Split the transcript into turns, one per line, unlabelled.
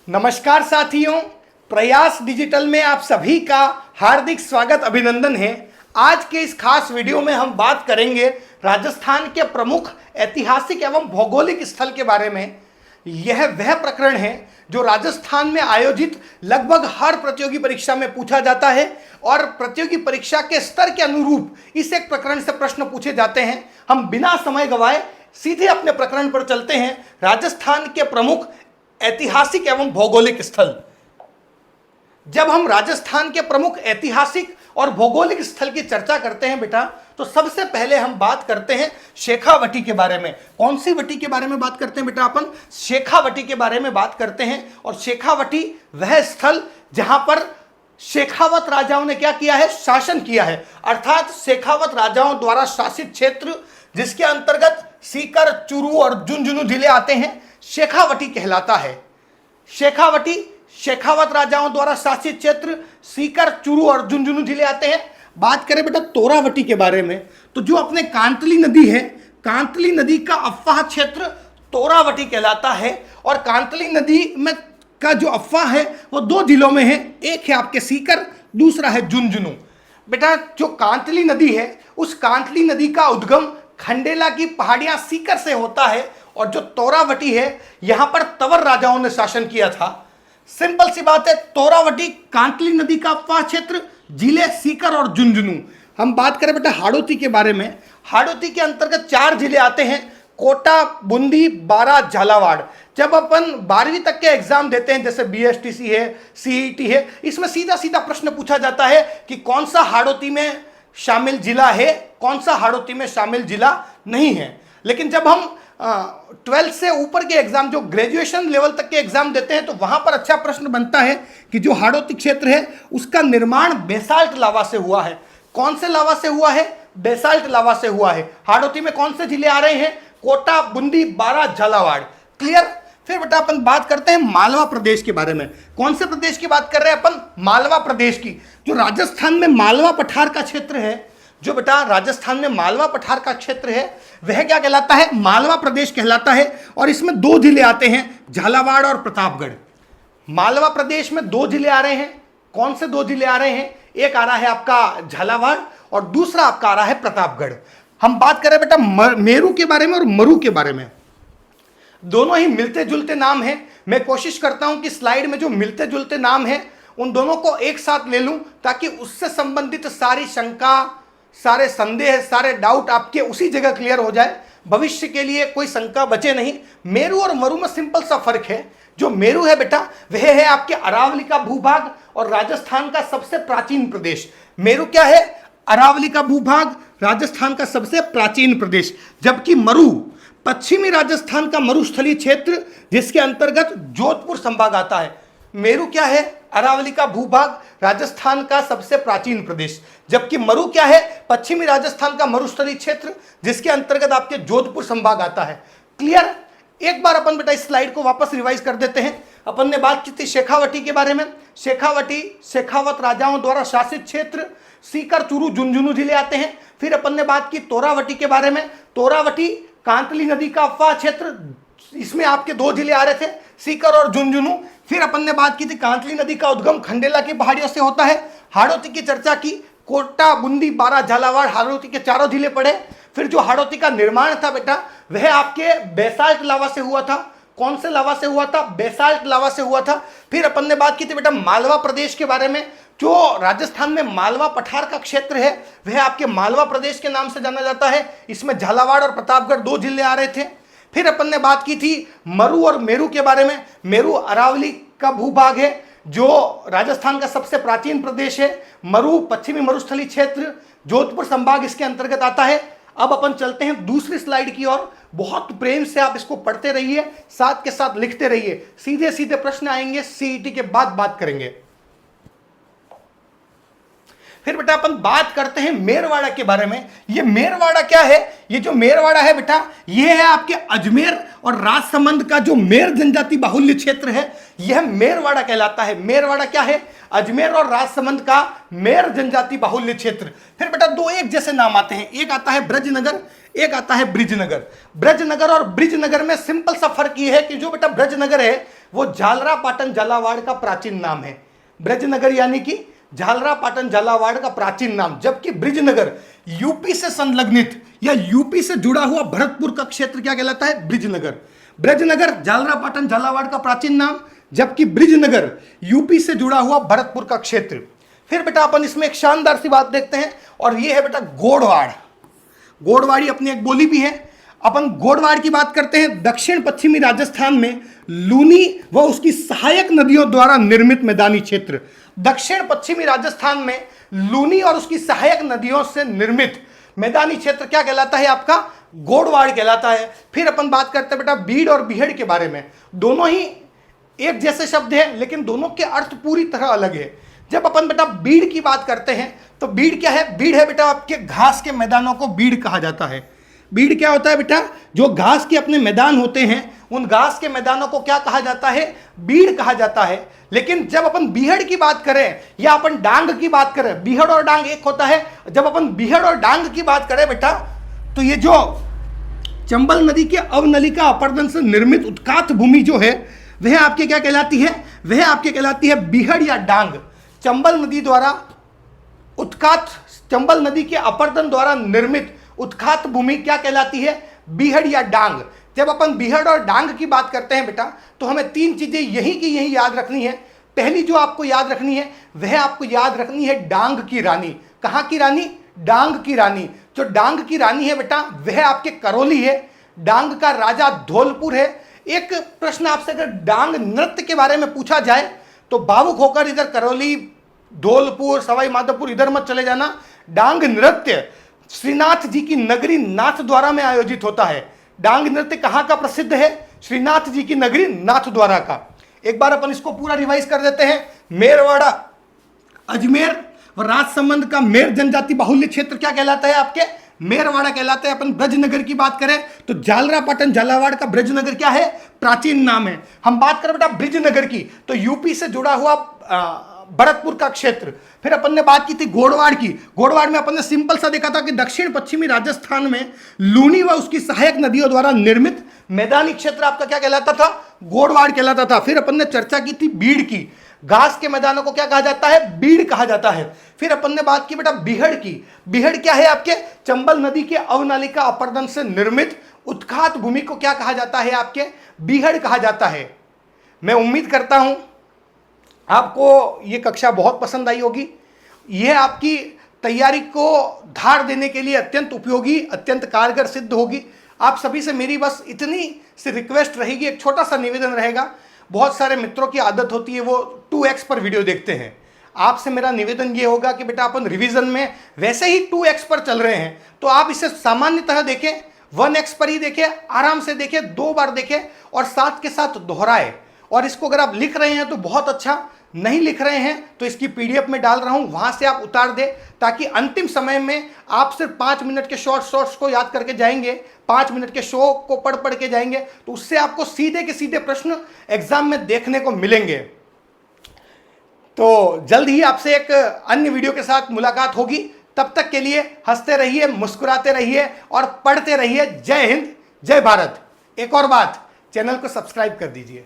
नमस्कार साथियों, प्रयास डिजिटल में आप सभी का हार्दिक स्वागत अभिनंदन है। आज के इस खास वीडियो में हम बात करेंगे राजस्थान के प्रमुख ऐतिहासिक एवं भौगोलिक स्थल के बारे में। यह वह प्रकरण है जो राजस्थान में आयोजित लगभग हर प्रतियोगी परीक्षा में पूछा जाता है और प्रतियोगी परीक्षा के स्तर के अनुरूप इस एक प्रकरण से प्रश्न पूछे जाते हैं। हम बिना समय गवाए सीधे अपने प्रकरण पर चलते हैं। राजस्थान के प्रमुख ऐतिहासिक एवं भौगोलिक स्थल। जब हम राजस्थान के प्रमुख ऐतिहासिक और भौगोलिक स्थल की चर्चा करते हैं बेटा, तो सबसे पहले हम बात करते हैं शेखावटी के बारे में। कौन सी वटी के बारे में बात करते हैं बेटा? अपन शेखावटी के बारे में बात करते हैं। और शेखावटी वह स्थल जहां पर शेखावत राजाओं ने क्या किया है? शासन किया है। अर्थात शेखावत राजाओं द्वारा शासित क्षेत्र जिसके अंतर्गत सीकर, चूरू और झुंझुनू जिले आते हैं, शेखावटी कहलाता है। शेखावटी शेखावत राजाओं द्वारा शासित क्षेत्र सीकर, चूरू और झुंझुनू जिले आते हैं। बात करें बेटा तोरावटी के बारे में, तो जो अपने कांतली नदी है, कांतली नदी का अफवाह क्षेत्र तोरावटी कहलाता है। और कांतली नदी में का जो अफवाह है वो दो जिलों में है, एक है आपके सीकर, दूसरा है झुंझुनू। बेटा जो कांतली नदी है, उस कांतली नदी का उद्गम खंडेला की पहाड़ियां सीकर से होता है। और जो तोरावटी है, यहां पर तंवर राजाओं ने शासन किया था। सिंपल सी बात है, तोरावटी कांतली नदी का अफवाह क्षेत्र, जिले सीकर और झुंझुनू। हम बात करें बेटा हाड़ौती के बारे में, हाड़ौती के अंतर्गत 4 जिले आते हैं, कोटा, बूंदी, बारा, झालावाड़। जब अपन 12वीं तक के एग्जाम देते हैं, जैसे बीएसटीसी है, सीईटी है, इसमें सीधा सीधा प्रश्न पूछा जाता है कि कौन सा हाड़ौती में शामिल जिला है, कौन सा हाड़ौती में शामिल जिला नहीं है। लेकिन जब हम 12th से ऊपर के एग्जाम, जो ग्रेजुएशन लेवल तक के एग्जाम देते हैं, तो वहां पर अच्छा प्रश्न बनता है कि जो हाड़ौती क्षेत्र है उसका निर्माण बेसाल्ट लावा से हुआ है। कौन से लावा से हुआ है? बेसाल्ट लावा से हुआ है। हाड़ौती में कौन से जिले आ रहे हैं? कोटा, बूंदी, बारा, झालावाड़। क्लियर? फिर बेटा अपन बात करते हैं मालवा प्रदेश के बारे में। कौन से प्रदेश की बात कर रहे हैं अपन? मालवा प्रदेश की। जो राजस्थान में मालवा पठार का क्षेत्र है, जो बेटा राजस्थान में मालवा पठार का क्षेत्र है, वह क्या कहलाता है? मालवा प्रदेश कहलाता है। और इसमें 2 जिले आते हैं, झालावाड़ और प्रतापगढ़। मालवा प्रदेश में 2 जिले आ रहे हैं। कौन से 2 जिले आ रहे हैं? एक आ रहा है आपका झालावाड़ और दूसरा आपका आ रहा है प्रतापगढ़। हम बात करें बेटा मेरू के बारे में और मरु के बारे में। दोनों ही मिलते जुलते नाम हैं। मैं कोशिश करता हूं कि स्लाइड में जो मिलते जुलते नाम हैं उन दोनों को एक साथ ले लूं, ताकि उससे संबंधित सारी शंका, सारे संदेह, सारे डाउट आपके उसी जगह क्लियर हो जाए। भविष्य के लिए कोई शंका बचे नहीं। मेरू और मरु में सिंपल सा फर्क है। जो मेरू है बेटा, वह है आपके अरावली का भूभाग और राजस्थान का सबसे प्राचीन प्रदेश। मेरू क्या है? अरावली का भूभाग, राजस्थान का सबसे प्राचीन प्रदेश। जबकि मरु पश्चिमी राजस्थान का मरुस्थलीय क्षेत्र, जिसके अंतर्गत जोधपुर संभाग आता है। मेरू क्या है? अरावली का भूभाग, राजस्थान का सबसे प्राचीन प्रदेश। जबकि मरु क्या है? पश्चिमी राजस्थान का मरुस्थलीय क्षेत्र, जिसके अंतर्गत आपके जोधपुर संभाग आता है। क्लियर? एक बार अपन बेटा इस स्लाइड को वापस रिवाइज कर देते हैं। अपन ने बात की थी शेखावटी के बारे में। शेखावटी शेखावत राजाओं द्वारा शासित क्षेत्र, सीकर, चूरू, झुंझुनू जिले आते हैं। फिर अपन ने बात की तोरावटी के बारे में। तोरावटी कांतली नदी का अफवाह क्षेत्र, इसमें आपके 2 जिले आ रहे थे, सीकर और झुंझुनू। फिर अपन ने बात की थी कांतली नदी का उद्गम खंडेला की पहाड़ियों से होता है। हाड़ौती की चर्चा की, कोटा, बूंदी, बारा, झालावाड़, हाड़ौती के 4 जिले पड़े। फिर जो हाड़ौती का निर्माण था बेटा, वह आपके बेसाल्ट लावा से हुआ था। कौन से लावा से हुआ था? बेसाल्ट लावा से हुआ था। फिर अपन ने बात की थी बेटा मालवा प्रदेश के बारे में। जो राजस्थान में मालवा पठार का क्षेत्र है, वह आपके मालवा प्रदेश के नाम से जाना जाता है। इसमें झालावाड़ और प्रतापगढ़ 2 जिले आ रहे थे। फिर अपन ने बात की थी मरु और मेरू के बारे में। मेरू अरावली का भूभाग है, जो राजस्थान का सबसे प्राचीन प्रदेश है। मरु पश्चिमी मरुस्थलीय क्षेत्र, जोधपुर संभाग इसके अंतर्गत आता है। अब अपन चलते हैं दूसरी स्लाइड की ओर। बहुत प्रेम से आप इसको पढ़ते रहिए, साथ के साथ लिखते रहिए। सीधे सीधे प्रश्न आएंगे, सीईटी के बाद बात करेंगे। फिर बेटा अपन बात करते हैं मेरवाड़ा के बारे में। ये मेरवाड़ा क्या है? ये जो मेरवाड़ा है बेटा, ये है आपके अजमेर और राजसमंद का जो मेर जनजाति बाहुल्य क्षेत्र है, यह मेरवाड़ा कहलाता है। मेरवाड़ा क्या है? अजमेर और राजसमंद का मेर जनजाति बाहुल्य क्षेत्र। फिर बेटा 2 एक जैसे नाम आते हैं, एक आता है ब्रजनगर, एक आता है ब्रिजनगर। ब्रजनगर और ब्रिजनगर में सिंपल सा फर्क ये है कि जो बेटा ब्रजनगर है, वो झालरापाटन झालावाड़ का प्राचीन नाम है। ब्रजनगर यानी कि झालरापाटन झालावाड़ का प्राचीन नाम, जबकि ब्रिजनगर यूपी से संलग्नित या यूपी से जुड़ा हुआ भरतपुर का क्षेत्र क्या कहलाता है? ब्रिजनगर। ब्रजनगर झालरापाटन झालावाड़ का प्राचीन नाम, जबकि ब्रिजनगर यूपी से जुड़ा हुआ भरतपुर का क्षेत्र। फिर बेटा अपन इसमें एक शानदार सी बात देखते हैं, और ये है बेटा गोड़वाड़। गोड़वाड़ी अपनी एक बोली भी है। अपन गोड़वाड़ की बात करते हैं। दक्षिण पश्चिमी राजस्थान में लूनी व उसकी सहायक नदियों द्वारा निर्मित मैदानी क्षेत्र। दक्षिण पश्चिमी राजस्थान में लूनी और उसकी सहायक नदियों से निर्मित मैदानी क्षेत्र क्या कहलाता है? आपका गोड़वाड़ कहलाता है। फिर अपन बात करते हैं बेटा बीड़ और बीहड़ के बारे में। दोनों ही एक जैसे शब्द है, लेकिन दोनों के अर्थ पूरी तरह अलग है। जब अपन बेटा बीड़ की बात करते हैं तो बीड़ क्या है? बीड़ है बेटा आपके घास के मैदानों को बीड़ कहा जाता है। बीड़ क्या होता है बेटा? जो घास के अपने मैदान होते हैं, उन घास के मैदानों को क्या कहा जाता है? बीड़ कहा जाता है। लेकिन जब अपन बीहड़ की बात करें या अपन डांग की बात करें, बीहड़ और डांग एक होता है। जब अपन बीहड़ और डांग की बात करें बेटा, तो ये जो चंबल नदी के अवनलिका अपर्दन से निर्मित उत्कात भूमि जो है, वह आपके क्या कहलाती है? वह आपके कहलाती है बीहड़ या डांग। चंबल नदी द्वारा उत्कात, चंबल नदी के अपर्दन द्वारा निर्मित उत्खात भूमि क्या कहलाती है? बीहड़ या डांग। जब अपन बीहड़ और डांग की बात करते हैं बेटा, तो हमें तीन चीजें यही की यही याद रखनी है। पहली जो आपको याद रखनी है, वह आपको याद रखनी है डांग की रानी। कहां की रानी? डांग की रानी। जो डांग की रानी है बेटा, वह आपके करौली है। डांग का राजा धौलपुर है। एक प्रश्न आपसे अगर डांग नृत्य के बारे में पूछा जाए तो भावुक होकर इधर करौली, धौलपुर, सवाई माधोपुर इधर मत चले जाना। डांग नृत्य श्रीनाथ जी की नगरी नाथद्वारा में आयोजित होता है। डांग नृत्य कहां का प्रसिद्ध है? श्रीनाथ जी की नगरी नाथद्वारा का। एक बार अपन इसको पूरा रिवाइज कर देते हैं। मेरवाड़ा, अजमेर व राजसमंद का मेर जनजाति बाहुल्य क्षेत्र क्या कहलाता है? आपके मेरवाड़ा कहलाता है। अपन ब्रजनगर की बात करें तो झालरापाटन झालावाड़ का ब्रजनगर क्या है? प्राचीन नाम है। हम बात करें बेटा ब्रिजनगर की, तो यूपी से जुड़ा हुआ भरतपुर का क्षेत्र। फिर अपन ने बात की थी गोड़वाड़ की। गोड़वाड़ में अपन ने सिंपल सा देखा था कि दक्षिण पश्चिमी राजस्थान में लूनी व उसकी सहायक नदियों द्वारा निर्मित मैदानी क्षेत्र आपका क्या कहलाता था? गोड़वाड़ कहलाता था। फिर अपन ने चर्चा की थी बीड़ की। घास के मैदानों को क्या कहा जाता है? बीड़ कहा जाता है। फिर अपन ने बात की बेटा बीहड़ की। बीहड़ क्या है? आपके चंबल नदी के अवनालिका अपर्दन से निर्मित उत्खात भूमि को क्या कहा जाता है? आपके बीहड़ कहा जाता है। मैं उम्मीद करता हूं आपको ये कक्षा बहुत पसंद आई होगी। यह आपकी तैयारी को धार देने के लिए अत्यंत उपयोगी, अत्यंत कारगर सिद्ध होगी। आप सभी से मेरी बस इतनी सी रिक्वेस्ट रहेगी, एक छोटा सा निवेदन रहेगा। बहुत सारे मित्रों की आदत होती है वो 2x पर वीडियो देखते हैं। आपसे मेरा निवेदन ये होगा कि बेटा अपन रिवीजन में वैसे ही 2x पर चल रहे हैं, तो आप इसे सामान्यतः देखें, 1x पर ही देखें, आराम से देखें, 2 बार देखें और साथ के साथ दोहराए। और इसको अगर आप लिख रहे हैं तो बहुत अच्छा, नहीं लिख रहे हैं तो इसकी PDF में डाल रहा हूं, वहां से आप उतार दें, ताकि अंतिम समय में आप सिर्फ 5 मिनट के शॉर्ट्स को याद करके जाएंगे, 5 मिनट के शो को पढ़ के जाएंगे, तो उससे आपको सीधे के सीधे प्रश्न एग्जाम में देखने को मिलेंगे। तो जल्द ही आपसे एक अन्य वीडियो के साथ मुलाकात होगी। तब तक के लिए हंसते रहिए, मुस्कुराते रहिए और पढ़ते रहिए। जय हिंद, जय भारत। एक और बात, चैनल को सब्सक्राइब कर दीजिए।